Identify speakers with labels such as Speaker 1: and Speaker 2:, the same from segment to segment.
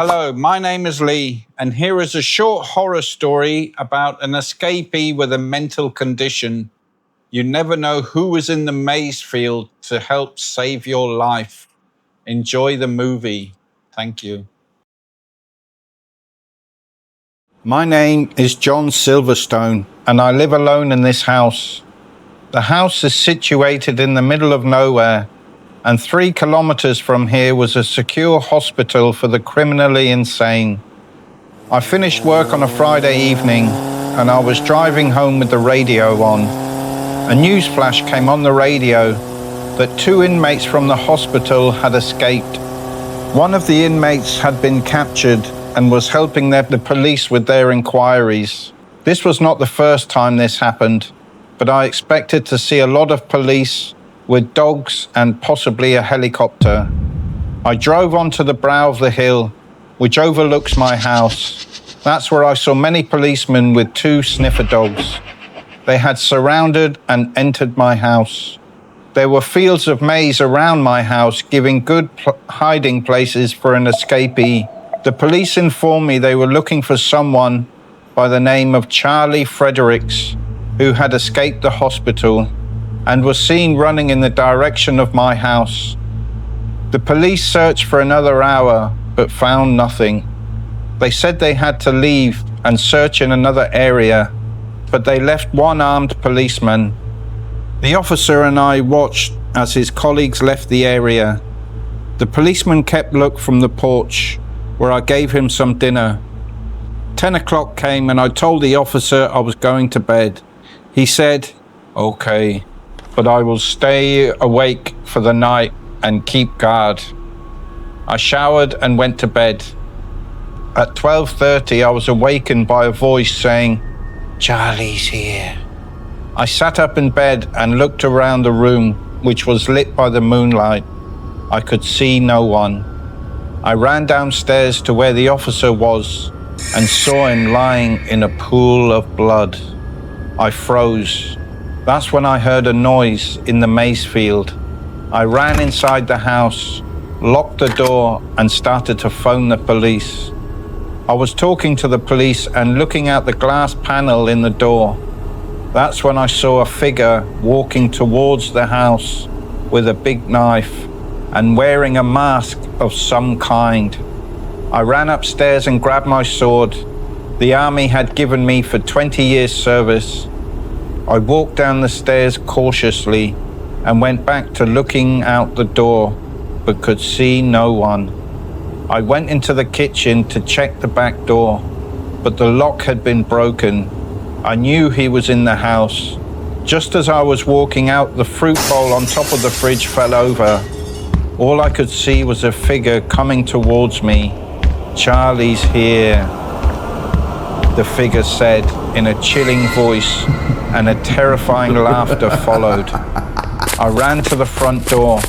Speaker 1: Hello, my name is Lee, and here is a short horror story about an escapee with a mental condition. You never know who is in the maze field to help save your life. Enjoy the movie. Thank you. My name is John Silverstone, and I live alone in this house. The house is situated in the middle of nowhere, and 3 kilometers from here was a secure hospital for the criminally insane. I finished work on a Friday evening, and I was driving home with the radio on. A news flash came on the radio that 2 inmates from the hospital had escaped. One of the inmates had been captured and was helping the police with their inquiries. This was not the first time this happened, but I expected to see a lot of police with dogs and possibly a helicopter. I drove onto the brow of the hill, which overlooks my house. That's where I saw many policemen with 2 sniffer dogs. They had surrounded and entered my house. There were fields of maize around my house, giving good hiding places for an escapee. The police informed me they were looking for someone by the name of Charlie Fredericks, who had escaped the hospital and was seen running in the direction of my house. The police searched for another hour, but found nothing. They said they had to leave and search in another area, but they left 1 armed policeman. The officer and I watched as his colleagues left the area. The policeman kept look from the porch, where I gave him some dinner. 10 o'clock came and I told the officer I was going to bed. He said, "Okay, but I will stay awake for the night and keep guard." I showered and went to bed. At 12:30, I was awakened by a voice saying, "Charlie's here." I sat up in bed and looked around the room, which was lit by the moonlight. I could see no one. I ran downstairs to where the officer was and saw him lying in a pool of blood. I froze. That's when I heard a noise in the maize field. I ran inside the house, locked the door, and started to phone the police. I was talking to the police and looking out the glass panel in the door. That's when I saw a figure walking towards the house with a big knife and wearing a mask of some kind. I ran upstairs and grabbed my sword the army had given me for 20 years service. I walked down the stairs cautiously and went back to looking out the door, but could see no one. I went into the kitchen to check the back door, but the lock had been broken. I knew he was in the house. Just as I was walking out, the fruit bowl on top of the fridge fell over. All I could see was a figure coming towards me. "Charlie's here," the figure said in a chilling voice, and a terrifying laughter followed. I ran to the front door,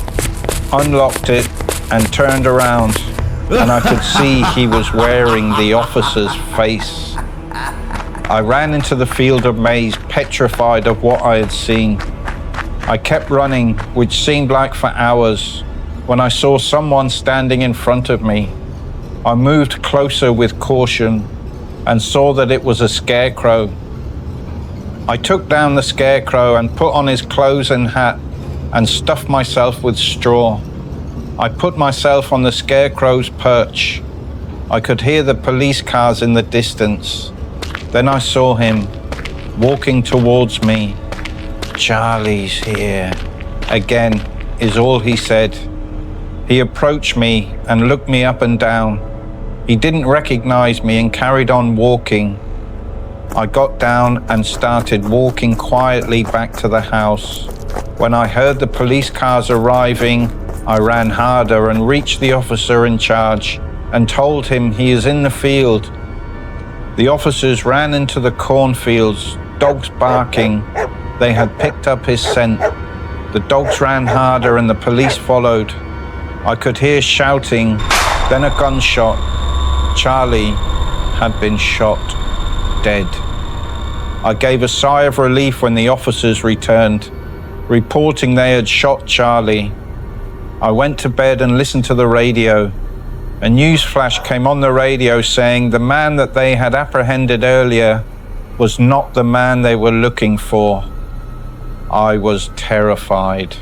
Speaker 1: unlocked it, and turned around, and I could see he was wearing the officer's face. I ran into the field of maize, petrified of what I had seen. I kept running, which seemed like for hours, when I saw someone standing in front of me. I moved closer with caution and saw that it was a scarecrow. I took down the scarecrow and put on his clothes and hat and stuffed myself with straw. I put myself on the scarecrow's perch. I could hear the police cars in the distance. Then I saw him walking towards me. "Charlie's here," again is all he said. He approached me and looked me up and down. He didn't recognize me and carried on walking. I got down and started walking quietly back to the house. When I heard the police cars arriving, I ran harder and reached the officer in charge and told him he is in the field. The officers ran into the cornfields, dogs barking. They had picked up his scent. The dogs ran harder and the police followed. I could hear shouting, then a gunshot. Charlie had been shot, dead. I gave a sigh of relief when the officers returned, reporting they had shot Charlie. I went to bed and listened to the radio. A news flash came on the radio saying the man that they had apprehended earlier was not the man they were looking for. I was terrified.